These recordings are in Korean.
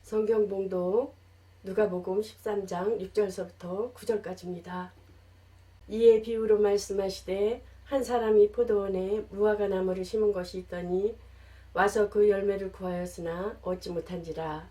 성경 봉독 누가복음 13장 6절서부터 9절까지입니다. 이에 비유로 말씀하시되 한 사람이 포도원에 무화과 나무를 심은 것이 있더니 와서 그 열매를 구하였으나 얻지 못한지라.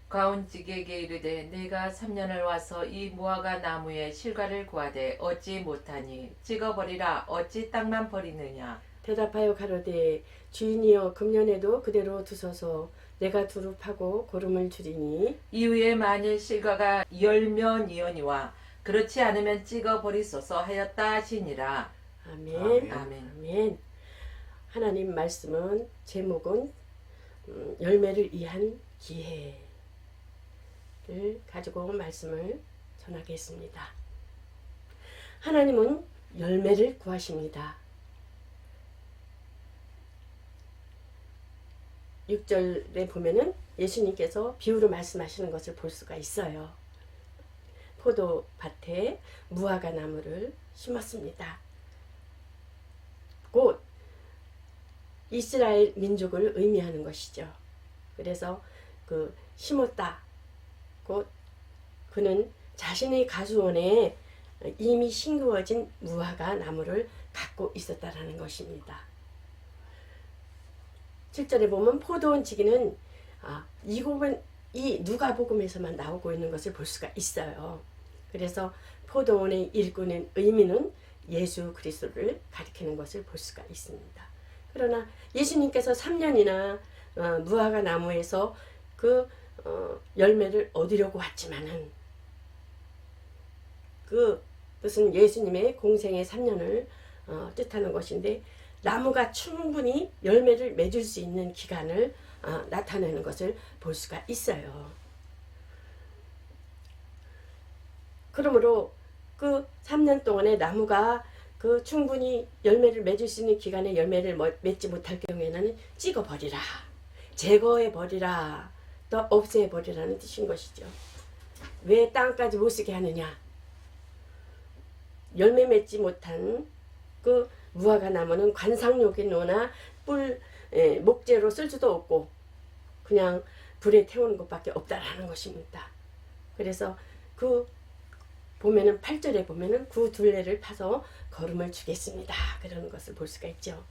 가온직에게 이르되 내가 3년을 와서 이 무화과 나무의 실과를 구하되 얻지 못하니 찍어버리라 어찌 땅만 버리느냐. 대답하여 가로되 주인이여 금년에도 그대로 두소서. 내가 두루 파고 고름을 줄이니 이후에 만일 실과가 열면이오니와 그렇지 않으면 찍어버리소서 하였다 하시니라. 아멘. 아멘. 아멘. 하나님 말씀은 제목은 열매를 위한 기회를 가지고 말씀을 전하겠습니다. 하나님은 열매를 구하십니다. 6절에 보면은 예수님께서 비유로 말씀하시는 것을 볼 수가 있어요. 포도밭에 무화과 나무를 심었습니다. 곧 이스라엘 민족을 의미하는 것이죠. 그래서 그 심었다. 곧 그는 자신의 가수원에 이미 심구어진 무화과 나무를 갖고 있었다라는 것입니다. 7절에 보면 포도원 지기는 이 누가복음에서만 나오고 있는 것을 볼 수가 있어요. 그래서 포도원의 일꾼의 의미는 예수 그리스도를 가리키는 것을 볼 수가 있습니다. 그러나 예수님께서 3년이나 무화과 나무에서 그 열매를 얻으려고 왔지만은 그것은 예수님의 공생의 3년을 뜻하는 것인데 나무가 충분히 열매를 맺을 수 있는 기간을 나타내는 것을 볼 수가 있어요. 그러므로 그 3년 동안에 나무가 그 충분히 열매를 맺을 수 있는 기간에 열매를 맺지 못할 경우에는 찍어버리라, 제거해버리라, 또 없애버리라는 뜻인 것이죠. 왜 땅까지 못쓰게 하느냐? 열매 맺지 못한 그 무화과 나무는 관상용이나 목재로 쓸 수도 없고 그냥 불에 태우는 것밖에 없다라는 것입니다. 그래서 보면은 8절에 보면은 그 둘레를 파서 거름을 주겠습니다. 그러는 것을 볼 수가 있죠.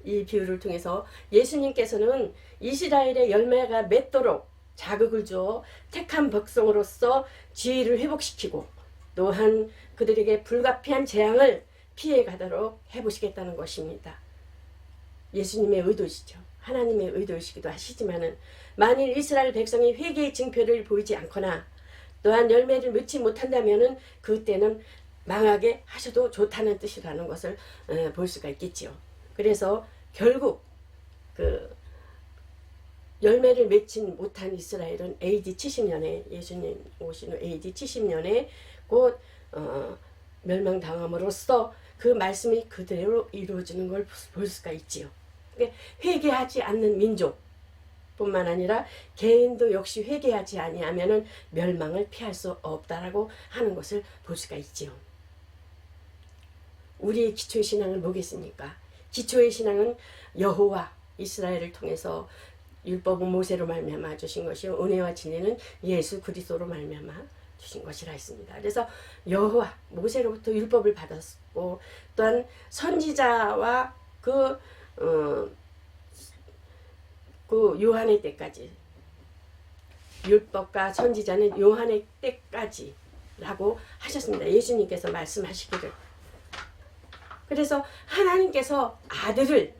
이 비유를 통해서 예수님께서는 이스라엘의 열매가 맺도록 자극을 주어 택한 백성으로서 지위를 회복시키고 또한 그들에게 불가피한 재앙을 피해가도록 해보시겠다는 것입니다. 예수님의 의도시죠. 하나님의 의도이시기도 하시지만은 만일 이스라엘 백성이 회개의 징표를 보이지 않거나 또한 열매를 맺지 못한다면은 그때는 망하게 하셔도 좋다는 뜻이라는 것을 볼 수가 있겠지요. 그래서 결국 그 열매를 맺지 못한 이스라엘은 AD 70년에 예수님 오신 후 AD 70년에 곧 멸망당함으로써 그 말씀이 그대로 이루어지는 걸 볼 수가 있지요. 그러니까 회개하지 않는 민족뿐만 아니라 개인도 역시 회개하지 아니하면은 멸망을 피할 수 없다라고 하는 것을 볼 수가 있지요. 우리의 기초의 신앙은 뭐겠습니까? 기초의 신앙은 여호와 이스라엘을 통해서 율법은 모세로 말미암아 주신 것이요 은혜와 진리는 예수 그리스도로 말미암아 주신 것이라 했습니다. 그래서 여호와 모세로부터 율법을 받았고 또한 선지자와 그 요한의 때까지 율법과 선지자는 요한의 때까지라고 하셨습니다. 예수님께서 말씀하시기를. 그래서 하나님께서 아들을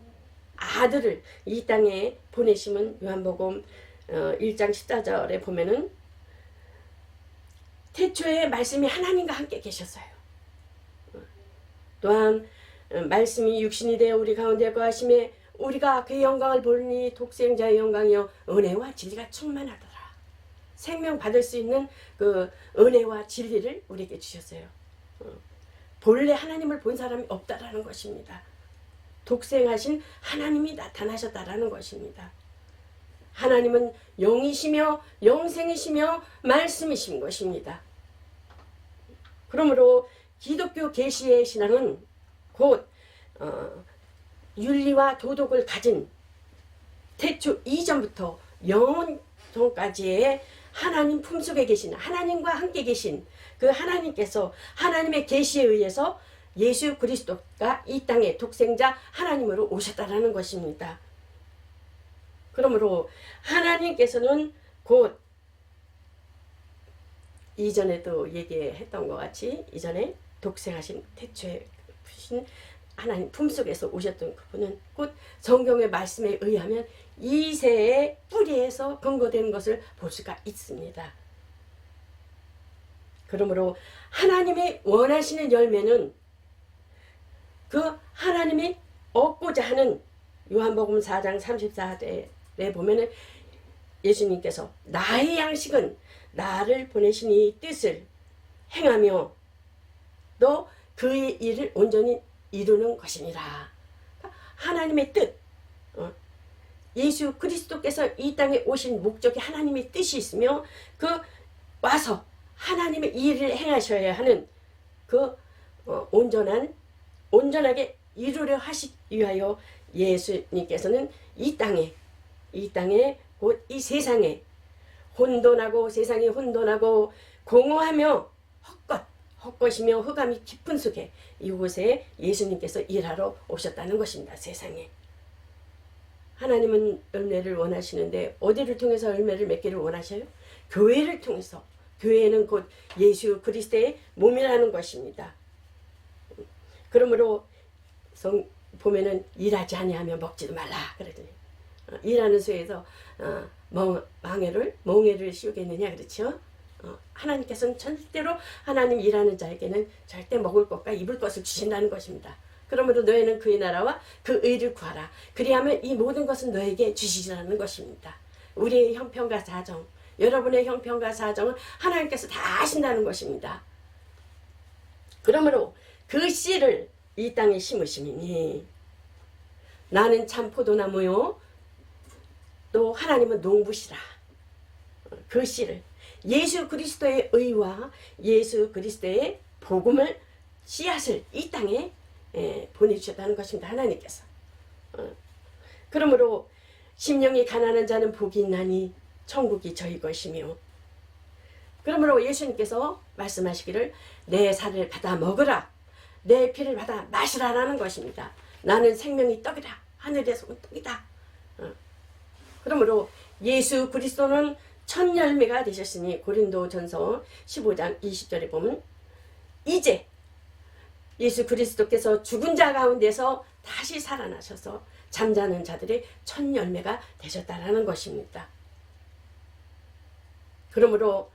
이 땅에 보내심은 요한복음 1장 14절에 보면은 태초에 말씀이 하나님과 함께 계셨어요. 또한 말씀이 육신이 되어 우리 가운데 거하심에 우리가 그의 영광을 보니 독생자의 영광이요 은혜와 진리가 충만하더라. 생명 받을 수 있는 그 은혜와 진리를 우리에게 주셨어요. 본래 하나님을 본 사람이 없다라는 것입니다. 독생하신 하나님이 나타나셨다라는 것입니다. 하나님은 영이시며 영생이시며 말씀이신 것입니다. 그러므로 기독교 계시의 신앙은 곧 윤리와 도덕을 가진 태초 이전부터 영원토록 고통까지의 하나님 품속에 계신, 하나님과 함께 계신 그 하나님께서 하나님의 계시에 의해서 예수 그리스도가 이 땅에 독생자 하나님으로 오셨다라는 것입니다. 그러므로 하나님께서는 곧 이전에도 얘기했던 것 같이 이전에 독생하신 태초에 신 하나님 품속에서 오셨던 그분은 곧 성경의 말씀에 의하면 이새의 뿌리에서 근거된 것을 볼 수가 있습니다. 그러므로 하나님이 원하시는 열매는 그 하나님이 얻고자 하는 요한복음 4장 34절에 보면은 예수님께서 나의 양식은 나를 보내신 이 뜻을 행하며 또 그의 일을 온전히 이루는 것이니라. 하나님의 뜻, 예수 그리스도께서 이 땅에 오신 목적이 하나님의 뜻이 있으며 그 와서 하나님의 일을 행하셔야 하는 그 온전하게 이루려 하시기 위하여 예수님께서는 이 땅에 곧 이 세상에 세상이 혼돈하고 공허하며 헛것이며 흑암이 깊은 속에 이곳에 예수님께서 일하러 오셨다는 것입니다. 세상에. 하나님은 열매를 원하시는데 어디를 통해서 열매를 맺기를 원하셔요? 교회를 통해서. 교회는 곧 예수 그리스도의 몸이라는 것입니다. 그러므로 보면은 일하지 아니하면 먹지도 말라 그러더니 일하는 수에서 멍에를 씌우겠느냐 그렇죠? 하나님께서는 절대로 하나님 일하는 자에게는 절대 먹을 것과 입을 것을 주신다는 것입니다. 그러므로 너희는 그의 나라와 그 의를 구하라. 그리하면 이 모든 것은 너에게 주시리라는 것입니다. 우리의 형편과 사정, 여러분의 형편과 사정은 하나님께서 다 하신다는 것입니다. 그러므로 그 씨를 이 땅에 심으시니 나는 참 포도나무요 또 하나님은 농부시라. 그 씨를 예수 그리스도의 의와 예수 그리스도의 복음을 씨앗을 이 땅에 보내주셨다는 것입니다. 하나님께서. 그러므로 심령이 가난한 자는 복이 있나니 천국이 저희 것이며 그러므로 예수님께서 말씀하시기를 내 살을 받아 먹으라 내 피를 받아 마시라라는 것입니다. 나는 생명의 떡이다. 하늘에서 온 떡이다. 그러므로 예수 그리스도는 첫 열매가 되셨으니 고린도전서 15장 20절에 보면 이제 예수 그리스도께서 죽은 자 가운데서 다시 살아나셔서 잠자는 자들의 첫 열매가 되셨다라는 것입니다. 그러므로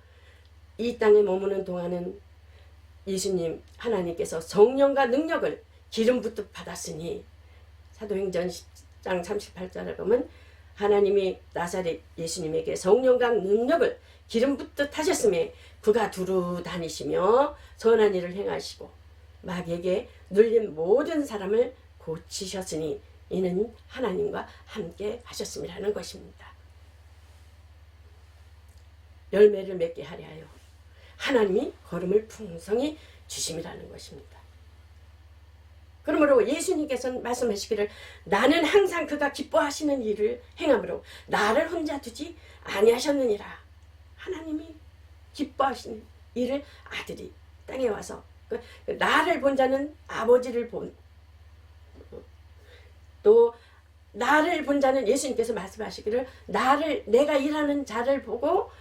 이 땅에 머무는 동안은 예수님 하나님께서 성령과 능력을 기름 붓듯 받았으니 사도행전 10장 38절에 보면 하나님이 나사렛 예수님에게 성령과 능력을 기름 붓듯 하셨음에 그가 두루 다니시며 선한 일을 행하시고 마귀에게 눌린 모든 사람을 고치셨으니 이는 하나님과 함께 하셨음이라는 것입니다. 열매를 맺게 하려 하여 하나님이 걸음을 풍성히 주심이라는 것입니다. 그러므로 예수님께서는 말씀하시기를 나는 항상 그가 기뻐하시는 일을 행함으로 나를 혼자 두지 아니하셨느니라. 하나님이 기뻐하시는 일을 아들이 땅에 와서 나를 본 자는 아버지를 또 나를 본 자는 예수님께서 말씀하시기를 내가 일하는 자를 보고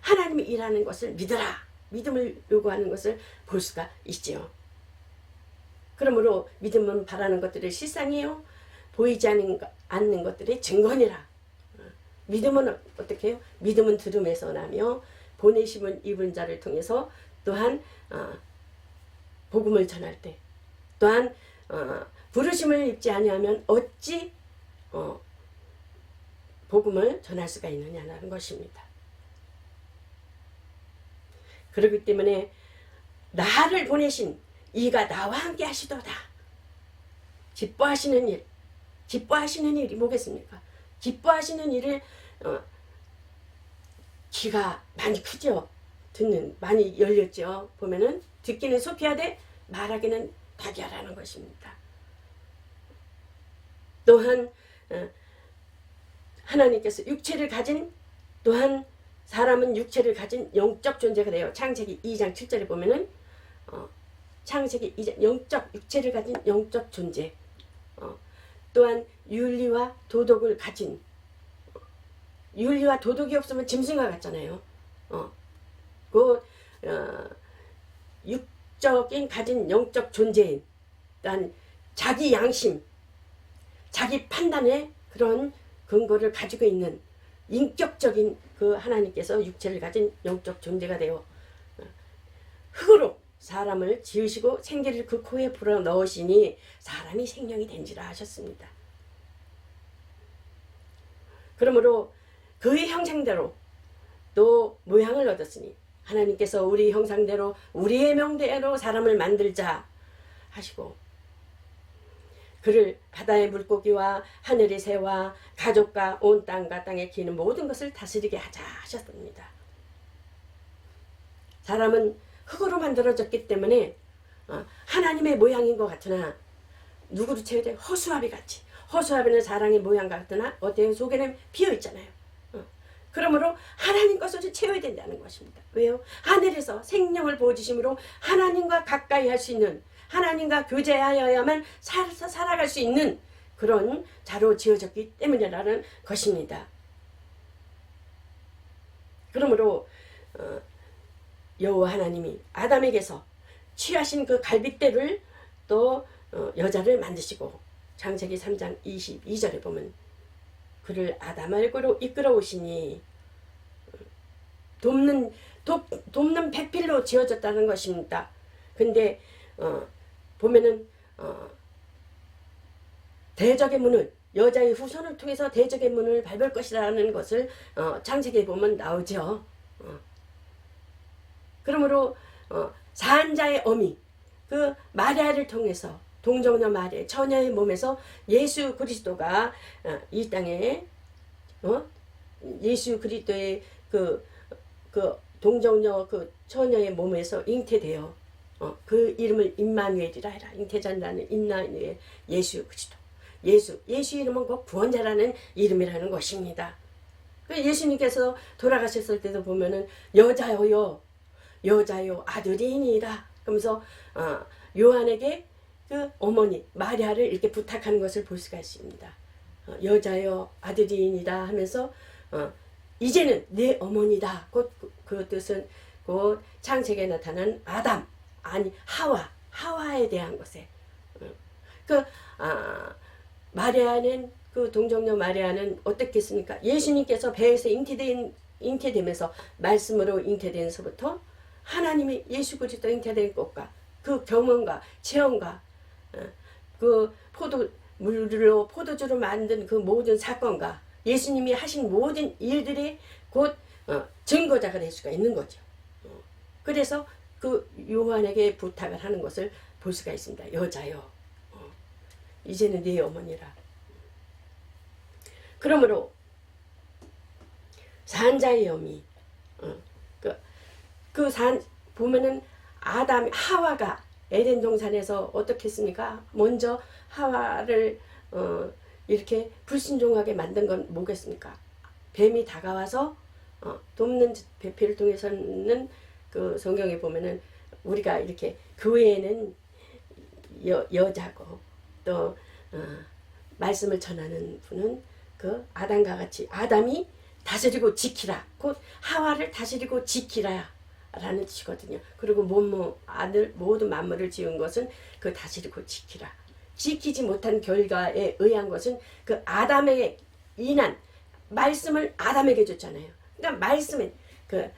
하나님이 일하는 것을 믿으라. 믿음을 요구하는 것을 볼 수가 있지요. 그러므로 믿음은 바라는 것들의 실상이요 보이지 않는 것들의 증거니라. 믿음은 어떻게 해요? 믿음은 들음에서 나며 보내심은 입은 자를 통해서 또한 복음을 전할 때 또한 부르심을 입지 아니하면 어찌 복음을 전할 수가 있느냐는 것입니다. 그렇기 때문에 나를 보내신 이가 나와 함께 하시도다. 기뻐하시는 일이 뭐겠습니까? 기뻐하시는 일을 귀가 많이 크죠. 많이 열렸죠. 보면은 듣기는 소피하되 말하기는 닭이야라는 것입니다. 또한 하나님께서 육체를 가진 또한 사람은 육체를 가진 영적 존재가 돼요. 창세기 2장 7절에 보면은 창세기 2장 영적 육체를 가진 영적 존재. 또한 윤리와 도덕을 가진 윤리와 도덕이 없으면 짐승과 같잖아요. 육적인 가진 영적 존재인 또한 자기 양심, 자기 판단의 그런 근거를 가지고 있는 인격적인 그 하나님께서 육체를 가진 영적 존재가 되어 흙으로 사람을 지으시고 생기를 그 코에 불어 넣으시니 사람이 생명이 된지라 하셨습니다. 그러므로 그의 형상대로 또 모양을 얻었으니 하나님께서 우리 형상대로 우리의 명대로 사람을 만들자 하시고 그를 바다의 물고기와 하늘의 새와 가족과 온 땅과 땅에 기는 모든 것을 다스리게 하자 하셨습니다. 사람은 흙으로 만들어졌기 때문에 하나님의 모양인 것 같으나 누구로 채워져? 허수아비 같이. 허수아비는 사람의 모양 같으나 어때요? 속에는 비어 있잖아요. 그러므로 하나님 것으로 채워야 된다는 것입니다. 왜요? 하늘에서 생명을 부어주심으로 하나님과 가까이 할 수 있는 하나님과 교제하여야만 살아갈 수 있는 그런 자로 지어졌기 때문이라는 것입니다. 그러므로 여호와 하나님이 아담에게서 취하신 그 갈빗대를 또 여자를 만드시고 창세기 3장 22절에 보면 그를 아담 얼굴로 이끌어 오시니 돕는 배필로 지어졌다는 것입니다. 근데 보면은 대적의 문을 여자의 후손을 통해서 대적의 문을 밟을 것이라는 것을 창세기에 보면 나오죠. 그러므로 산자의 어미 그 마리아를 통해서 동정녀 마리아 처녀의 몸에서 예수 그리스도가 이 땅에 예수 그리스도의 그 동정녀 그 처녀의 몸에서 잉태되어 그 이름을 임마누엘이라 해라. 잉태자라는 임마누엘 예수 그리스도. 예수 이름은 곧 구원자라는 이름이라는 것입니다. 예수님께서 돌아가셨을 때도 보면은 여자요 아들이니이다. 그러면서 요한에게 그 어머니 마리아를 이렇게 부탁하는 것을 볼 수가 있습니다. 여자요 아들이니이다 하면서 이제는 내 어머니다. 곧 그 뜻은 곧 창세기에 나타난 아담 아니 하와에 대한 것에 마리아는 그 동정녀 마리아는 어떻겠습니까? 예수님께서 배에서 잉태되면서 말씀으로 잉태된서부터 하나님이 예수 그리스도 잉태된 것과 그 경험과 체험과 그 물로 포도주로 만든 그 모든 사건과 예수님이 하신 모든 일들이 곧 증거자가 될 수가 있는 거죠. 그래서 그 요한에게 부탁을 하는 것을 볼 수가 있습니다. 여자여 이제는 네 어머니라. 그러므로 산자의 어미 보면은 아담 하와가 에덴 동산에서 어떻게 했습니까? 먼저 하와를 이렇게 불순종하게 만든 건 뭐겠습니까? 뱀이 다가와서 돕는 배필을 통해서는 그 성경에 보면은 우리가 이렇게 교회에는 여자고 또 말씀을 전하는 분은 그 아담과 같이 아담이 다스리고 지키라 곧 하와를 다스리고 지키라 라는 뜻이거든요. 그리고 모든 만물을 지은 것은 그 다스리고 지키라. 지키지 못한 결과에 의한 것은 그 아담에게 인한 말씀을 아담에게 줬잖아요. 그러니까 말씀은 그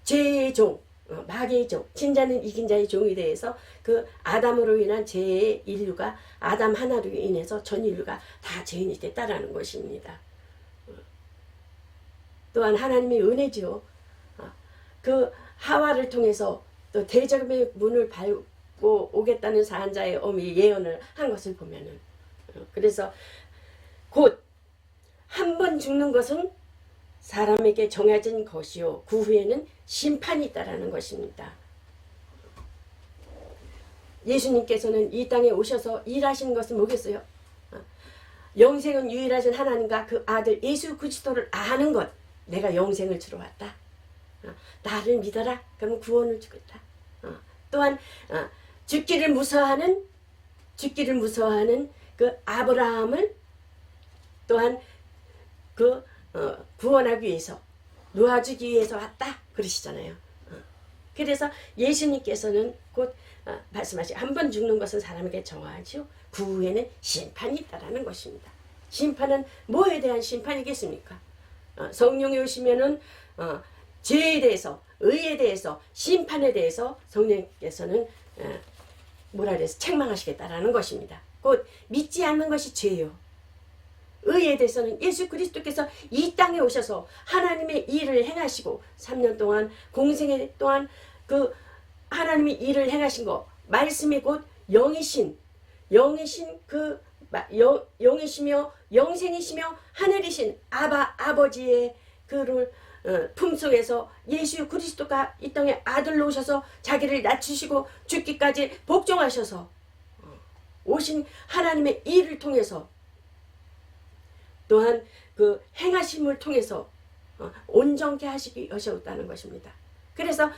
죄의 종, 마귀의 종, 진자는 이긴 자의 종이 대해서 그 아담으로 인한 죄의 인류가 아담 하나로 인해서 전 인류가 다 죄인이 됐다라는 것입니다. 또한 하나님의 은혜죠. 그 하와를 통해서 또 대적의 문을 밟고 오겠다는 산자의 어미 예언을 한 것을 보면은 그래서 곧 한 번 죽는 것은 사람에게 정해진 것이요 그 후에는 심판이 있다라는 것입니다. 예수님께서는 이 땅에 오셔서 일하신 것은 뭐겠어요? 영생은 유일하신 하나님과 그 아들 예수 그리스도를 아는 것 내가 영생을 주러 왔다. 나를 믿어라. 그러면 구원을 주겠다. 또한 죽기를 무서워하는 그 아브라함을 또한 그 구원하기 위해서 놓아주기 위해서 왔다 그러시잖아요. 그래서 예수님께서는 곧 말씀하신 한 번 죽는 것은 사람에게 정하죠. 그 후에는 심판이 있다라는 것입니다. 심판은 뭐에 대한 심판이겠습니까? 성령이 오시면은 죄에 대해서, 의에 대해서, 심판에 대해서 성령께서는 뭐라 그래서 책망하시겠다라는 것입니다. 곧 믿지 않는 것이 죄요. 의에 대해서는 예수 그리스도께서 이 땅에 오셔서 하나님의 일을 행하시고 3년 동안 공생애 동안 그 하나님의 일을 행하신 거 말씀이 곧 영이신 그 영이시며 영생이시며 하늘이신 아버지의 그를 품속에서 예수 그리스도가 이 땅에 아들로 오셔서 자기를 낮추시고 죽기까지 복종하셔서 오신 하나님의 일을 통해서 또한 그 행하심을 통해서 온전케 하시기 하셨다는 것입니다. 그래서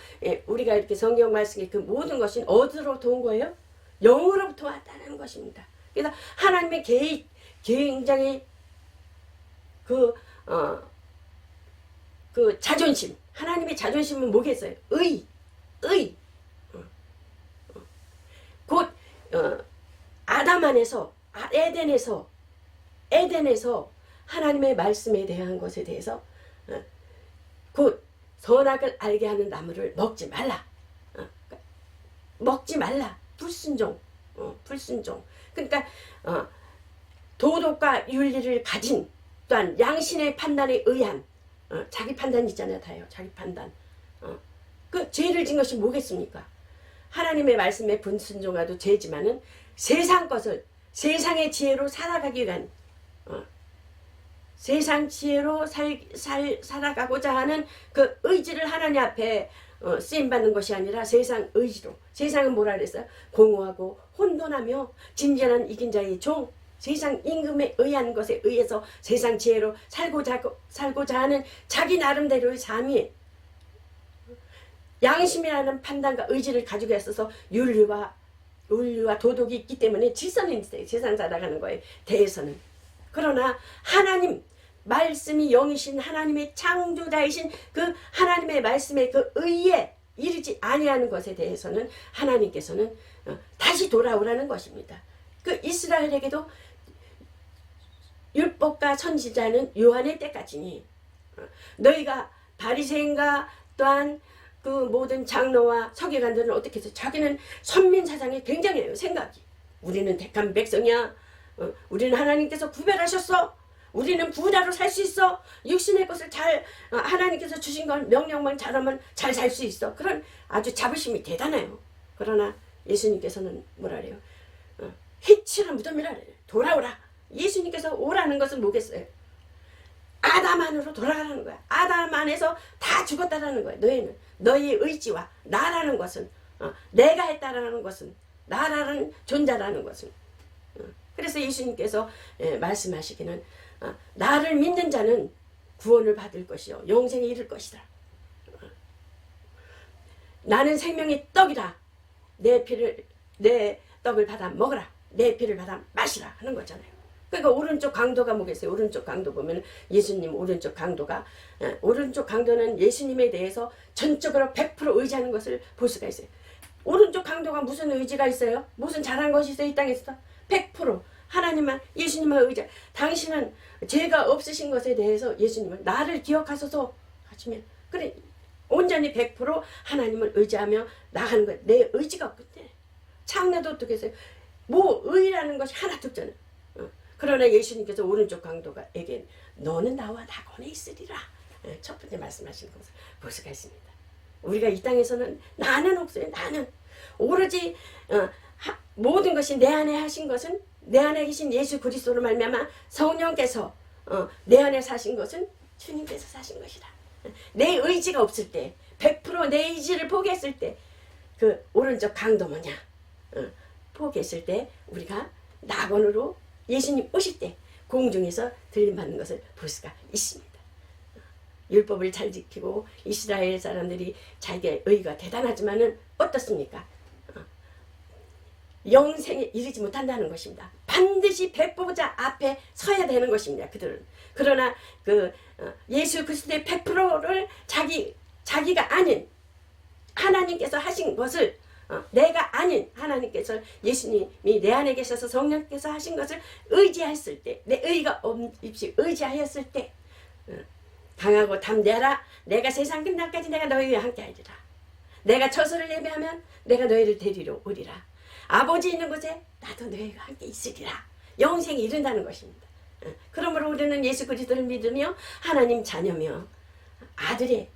우리가 이렇게 성경 말씀의 그 모든 것이 어디로부터 온 거예요? 영으로부터 왔다는 것입니다. 그래서 하나님의 굉장히 그 자존심, 하나님의 자존심은 뭐겠어요? 의. 곧 아담 안에서 에덴에서 하나님의 말씀에 대한 것에 대해서 곧 선악을 알게 하는 나무를 먹지 말라. 불순종. 그러니까 도덕과 윤리를 가진 또한 양심의 판단에 의한 자기 판단 있잖아요. 다요. 자기 판단. 그 죄를 진 것이 뭐겠습니까? 하나님의 말씀에 불순종하도 죄지만은 세상 것을 세상의 지혜로 살아가기 위한 세상 지혜로 살아가고자 하는 그 의지를 하나님 앞에 쓰임받는 것이 아니라 세상 의지로. 세상은 뭐라 그랬어요? 공허하고 혼돈하며 진전한 이긴 자의 종. 세상 임금에 의한 것에 의해서 세상 지혜로 살고자 하는 자기 나름대로의 삶이 양심이라는 판단과 의지를 가지고 있어서 윤리와 도덕이 있기 때문에 질서는 있어요. 세상 살아가는 거에 대해서는. 그러나 하나님 말씀이 영이신 하나님의 창조자이신 그 하나님의 말씀의 그 의에 이르지 아니하는 것에 대해서는 하나님께서는 다시 돌아오라는 것입니다. 그 이스라엘에게도 율법과 선지자는 요한의 때까지니 너희가 바리새인과 또한 그 모든 장로와 서기관들은 어떻게 해서 자기는 선민사상이 굉장해요. 생각이. 우리는 택한 백성이야. 우리는 하나님께서 구별하셨어. 우리는 부자로 살 수 있어. 육신의 것을 잘 하나님께서 주신 건 명령만 잘하면 잘 살 수 있어. 그런 아주 자부심이 대단해요. 그러나 예수님께서는 뭐라 그래요? 희치라 무덤이라 그래요. 돌아오라. 예수님께서 오라는 것은 뭐겠어요? 아담 안으로 돌아가라는 거야. 아담 안에서 다 죽었다라는 거야. 너희의 의지와 나라는 것은 내가 했다라는 것은 나라는 존재라는 것은 그래서 예수님께서 말씀하시기는 나를 믿는 자는 구원을 받을 것이요 영생에 이를 것이다. 나는 생명의 떡이라. 내 떡을 받아 먹으라. 내 피를 받아 마시라 하는 거잖아요. 그러니까 오른쪽 강도가 뭐겠어요? 오른쪽 강도 보면 예수님 오른쪽 강도는 예수님에 대해서 전적으로 100% 의지하는 것을 볼 수가 있어요. 오른쪽 강도가 무슨 의지가 있어요? 무슨 잘한 것이 있어요? 이 땅에서 100% 하나님만 예수님만 의지. 당신은 죄가 없으신 것에 대해서 예수님은 나를 기억하소서 하시면 그래 온전히 100% 하나님을 의지하며 나가는 거예요. 내 의지가 없기 때문에 창녀도 어떻게 했어요? 뭐 의라는 것이 하나도 없잖아요. 그러나 예수님께서 오른쪽 강도가에게 너는 나와 낙원에 있으리라. 첫 번째 말씀하시는 것을 볼 수가 있습니다. 우리가 이 땅에서는 나는 없어요. 나는 오로지 모든 것이 내 안에 하신 것은 내 안에 계신 예수 그리스도로 말미암아 성령께서 내 안에 사신 것은 주님께서 사신 것이라. 내 의지가 없을 때 100% 내 의지를 포기했을 때 그 오른쪽 강도 뭐냐? 포기했을 때 우리가 낙원으로 예수님 오실 때 공중에서 들림받는 것을 볼 수가 있습니다. 율법을 잘 지키고 이스라엘 사람들이 자기의 의가 대단하지만은 어떻습니까? 영생에 이르지 못한다는 것입니다. 반드시 백보자 앞에 서야 되는 것입니다. 그들은. 그러나 예수 그리스도의 100%를 자기가 아닌 하나님께서 하신 것을 내가 아닌 하나님께서 예수님이 내 안에 계셔서 성령께서 하신 것을 의지했을 때, 내 의가 없이 의지하였을 때 강하고 담대하라. 내가 세상 끝날까지 내가 너희와 함께하리라. 내가 처소를 예배하면 내가 너희를 데리러 오리라. 아버지 있는 곳에 나도 너희와 함께 있으리라. 영생에 이른다는 것입니다. 그러므로 우리는 예수 그리스도를 믿으며 하나님 자녀며 아들이며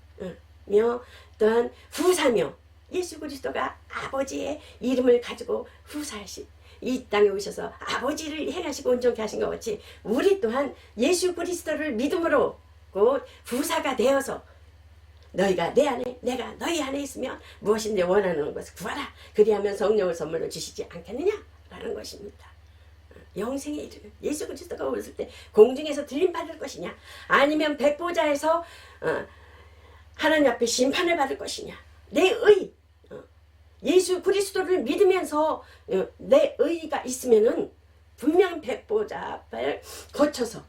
또한 후사며 예수 그리스도가 아버지의 이름을 가지고 후사하신 이 땅에 오셔서 아버지를 행하시고 온전케 하신 것 같이 우리 또한 예수 그리스도를 믿음으로 곧 후사가 되어서 너희가 내 안에 내가 너희 안에 있으면 무엇인지 원하는 것을 구하라. 그리하면 성령을 선물로 주시지 않겠느냐라는 것입니다. 영생에 이르는 예수 그리스도가 오실 때 공중에서 들림 받을 것이냐 아니면 백보자에서 하나님 앞에 심판을 받을 것이냐. 내 의 예수 그리스도를 믿으면서 내 의가 있으면은 분명 백보자 앞을 거쳐서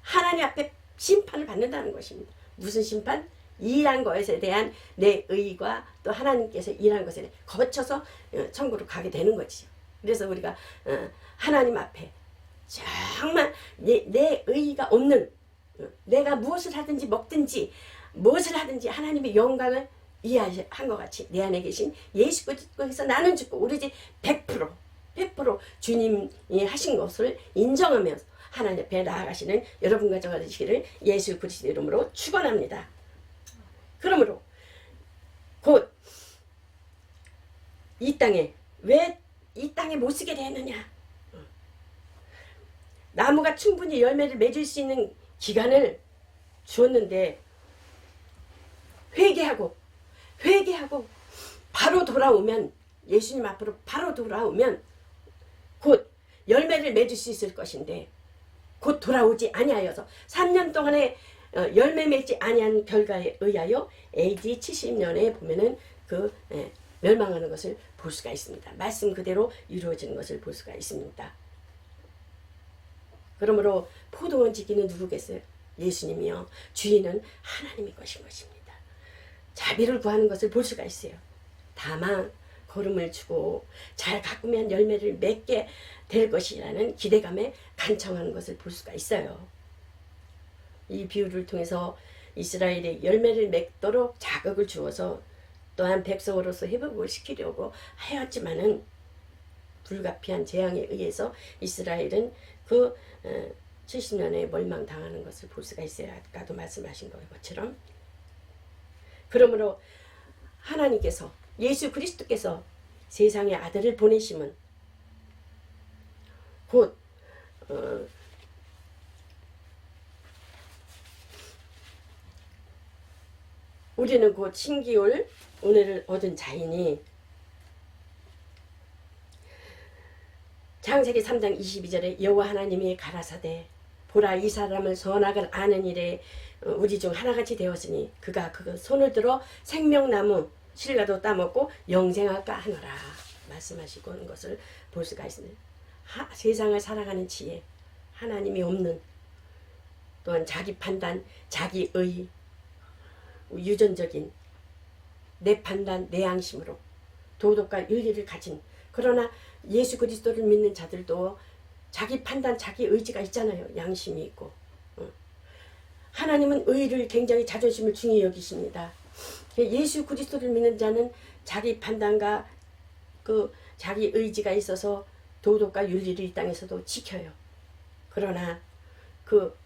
하나님 앞에 심판을 받는다는 것입니다. 무슨 심판? 일한 것에 대한 내 의가 또 하나님께서 일한 것에 거쳐서 천국으로 가게 되는 거지요. 그래서 우리가 하나님 앞에 정말 내 의가 없는 내가 무엇을 하든지 먹든지 무엇을 하든지 하나님의 영광을 이해한 것 같이 내 안에 계신 예수 그리스도에서 나는 죽고 오로지 100% 주님이 하신 것을 인정하면서 하나님 앞에 나아가시는 여러분과 저가 되시기를 예수 그리스도 이름으로 축원합니다. 그러므로 곧 이 땅에 왜 이 땅에 못 쓰게 되었느냐. 나무가 충분히 열매를 맺을 수 있는 기간을 주었는데 회개하고 바로 돌아오면 예수님 앞으로 바로 돌아오면 곧 열매를 맺을 수 있을 것인데 곧 돌아오지 아니하여서 3년 동안에 열매 맺지 아니한 결과에 의하여 AD 70년에 보면은 멸망하는 것을 볼 수가 있습니다. 말씀 그대로 이루어지는 것을 볼 수가 있습니다. 그러므로 포도원 지기는 누구겠어요? 예수님이요. 주인은 하나님이 것인 것입니다. 자비를 구하는 것을 볼 수가 있어요. 다만 걸음을 주고 잘 가꾸면 열매를 맺게 될 것이라는 기대감에 간청하는 것을 볼 수가 있어요. 이 비유를 통해서 이스라엘의 열매를 맺도록 자극을 주어서 또한 백성으로서 회복을 시키려고 하였지만은 불가피한 재앙에 의해서 이스라엘은 70년에 멸망당하는 것을 볼 수가 있어요. 아까도 말씀하신 것처럼. 그러므로 하나님께서 예수 그리스도께서 세상에 아들을 보내심은 곧 우리는 곧 신기올 은혜를 얻은 자이니 창세기 3장 22절에 여호와 하나님이 가라사대 보라 이 사람을 선악을 아는 일에 우리 중 하나같이 되었으니 그가 그 손을 들어 생명나무 실과도 따먹고 영생할까 하노라 말씀하시고 하는 것을 볼 수가 있습니다. 세상을 살아가는 지혜 하나님이 없는 또한 자기 판단 자기의 유전적인 내 판단 내 양심으로 도덕과 윤리를 가진 그러나 예수 그리스도를 믿는 자들도 자기 판단 자기 의지가 있잖아요. 양심이 있고 하나님은 의를 굉장히 자존심을 중히 여기십니다. 예수 그리스도를 믿는 자는 자기 판단과 자기 의지가 있어서 도덕과 윤리를 이 땅에서도 지켜요. 그러나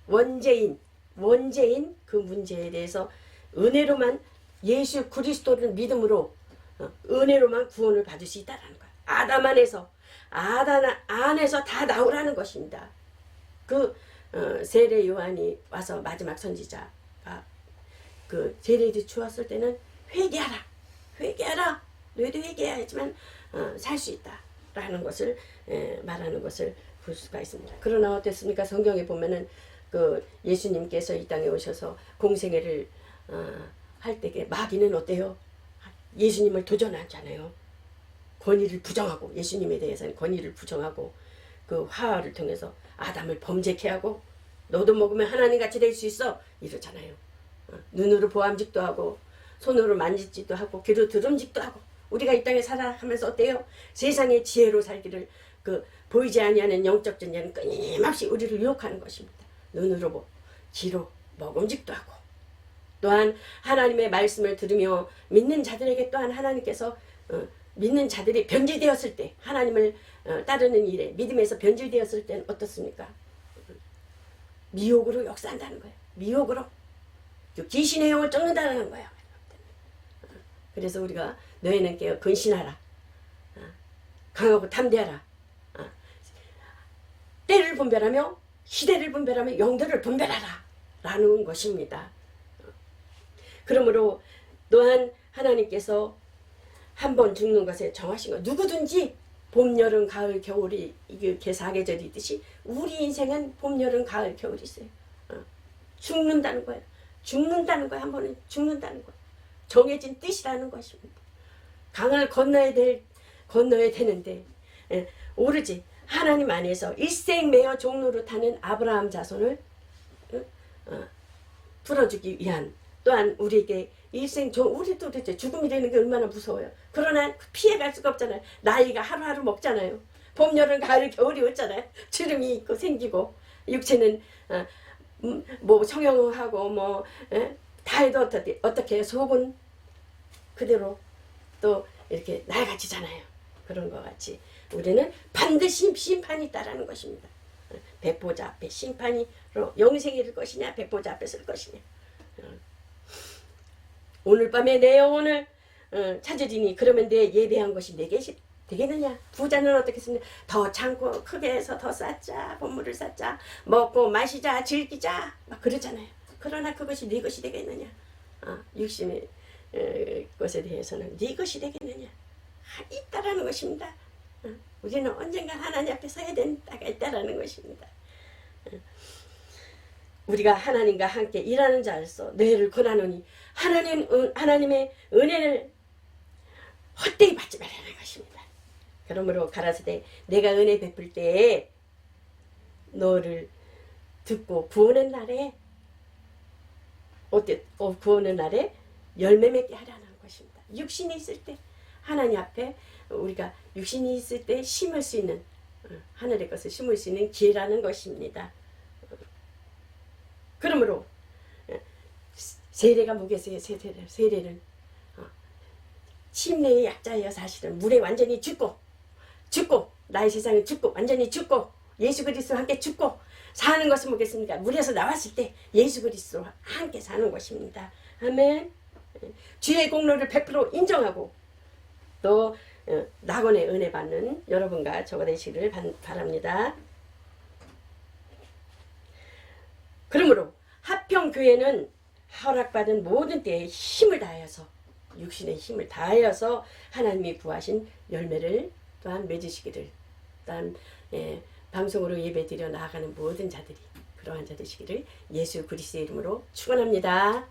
원죄인 그 문제에 대해서 은혜로만 예수 그리스도를 믿음으로 은혜로만 구원을 받을 수 있다라는 거예요. 아담 안에서 다 나오라는 것입니다. 세례 요한이 와서 마지막 선지자가 세례를 주었을 때는 회개하라 너희도 회개해야지만 살 수 있다라는 것을 말하는 것을 볼 수가 있습니다. 그러나 어땠습니까? 성경에 보면은 예수님께서 이 땅에 오셔서 공생애를 할 때에 마귀는 어때요? 예수님을 도전하잖아요. 권위를 부정하고, 예수님에 대해서는 권위를 부정하고, 그 화를 통해서 아담을 범죄케 하고, 너도 먹으면 하나님같이 될 수 있어 이러잖아요. 눈으로 보암직도 하고, 손으로 만지지도 하고, 귀로 들음직도 하고, 우리가 이 땅에 살아가면서 어때요? 세상의 지혜로 살기를 보이지 아니하는 영적 전쟁은 끊임없이 우리를 유혹하는 것입니다. 눈으로 보고, 귀로 먹음직도 하고, 또한 하나님의 말씀을 들으며 믿는 자들에게 또한 하나님께서 믿는 자들이 변질되었을 때, 하나님을 따르는 일에 믿음에서 변질되었을 때는 어떻습니까? 미혹으로 역사한다는 거예요. 미혹으로 귀신의 영을 쫓는다는 거예요. 그래서 우리가 너희는 깨어 근신하라, 강하고 담대하라, 때를 분별하며 시대를 분별하며 영들을 분별하라 라는 것입니다. 그러므로 또한 하나님께서 한 번 죽는 것에 정하신 것, 누구든지 봄, 여름, 가을, 겨울이 이게 사계절이 있듯이 우리 인생은 봄, 여름, 가을, 겨울이 있어요. 죽는다는 거예요. 죽는다는 거예요. 한 번은 죽는다는 거예요. 정해진 뜻이라는 것입니다. 강을 건너야 되는데, 오로지 하나님 안에서 일생 매어 종로로 타는 아브라함 자손을 풀어주기 위한, 또한 우리에게 일생 우리도 그렇죠. 죽음이라는 게 얼마나 무서워요. 그러나 피해갈 수가 없잖아요. 나이가 하루하루 먹잖아요. 봄, 여름, 가을, 겨울이 왔잖아요. 주름이 있고 생기고, 육체는 뭐 성형하고 다 해도 어떻게 해요? 속은 그대로 또 이렇게 낡아지잖아요. 그런 것 같이 우리는 반드시 심판이 있다라는 것입니다. 백보자 앞에 심판이 영생이 될 것이냐, 백보자 앞에 설 것이냐. 오늘 밤에 내 영혼을 찾으리니 그러면 내 예배한 것이 내게 되겠느냐. 부자는 어떻게 했습니까? 더 창고 크게 해서 더 쌓자, 본물을 쌓자, 먹고 마시자, 즐기자 막 그러잖아요. 그러나 그것이 네 것이 되겠느냐. 육신의 것에 대해서는 네 것이 되겠느냐. 있다라는 것입니다. 우리는 언젠가 하나님 앞에 서야 되는 때가 있다라는 것입니다. 우리가 하나님과 함께 일하는 자로서 너희를 권하노니 하나님의 은혜를 헛되이 받지 말라는 것입니다. 그러므로 가라사대 내가 은혜 베풀 때에 너를 듣고 구원의 날에 구원의 날에 열매 맺게 하라는 것입니다. 육신이 있을 때 하나님 앞에 우리가 육신이 있을 때 심을 수 있는 하늘의 것을 심을 수 있는 기회라는 것입니다. 그러므로 세례가 뭐겠어요? 세례는 침례의 약자예요. 사실은 물에 완전히 죽고 나의 세상에 죽고 완전히 죽고 예수 그리스도와 함께 죽고 사는 것은 뭐겠습니까? 물에서 나왔을 때 예수 그리스도와 함께 사는 것입니다. 아멘. 주의 공로를 100% 인정하고 또 낙원의 은혜 받는 여러분과 저가 되시기를 바랍니다. 그러므로 하평교회는 허락받은 모든 때에 힘을 다하여서 육신의 힘을 다하여서 하나님이 구하신 열매를 또한 맺으시기를, 또한 방송으로 예배드려 나아가는 모든 자들이 그러한 자 되시기를 예수 그리스도의 이름으로 축원합니다.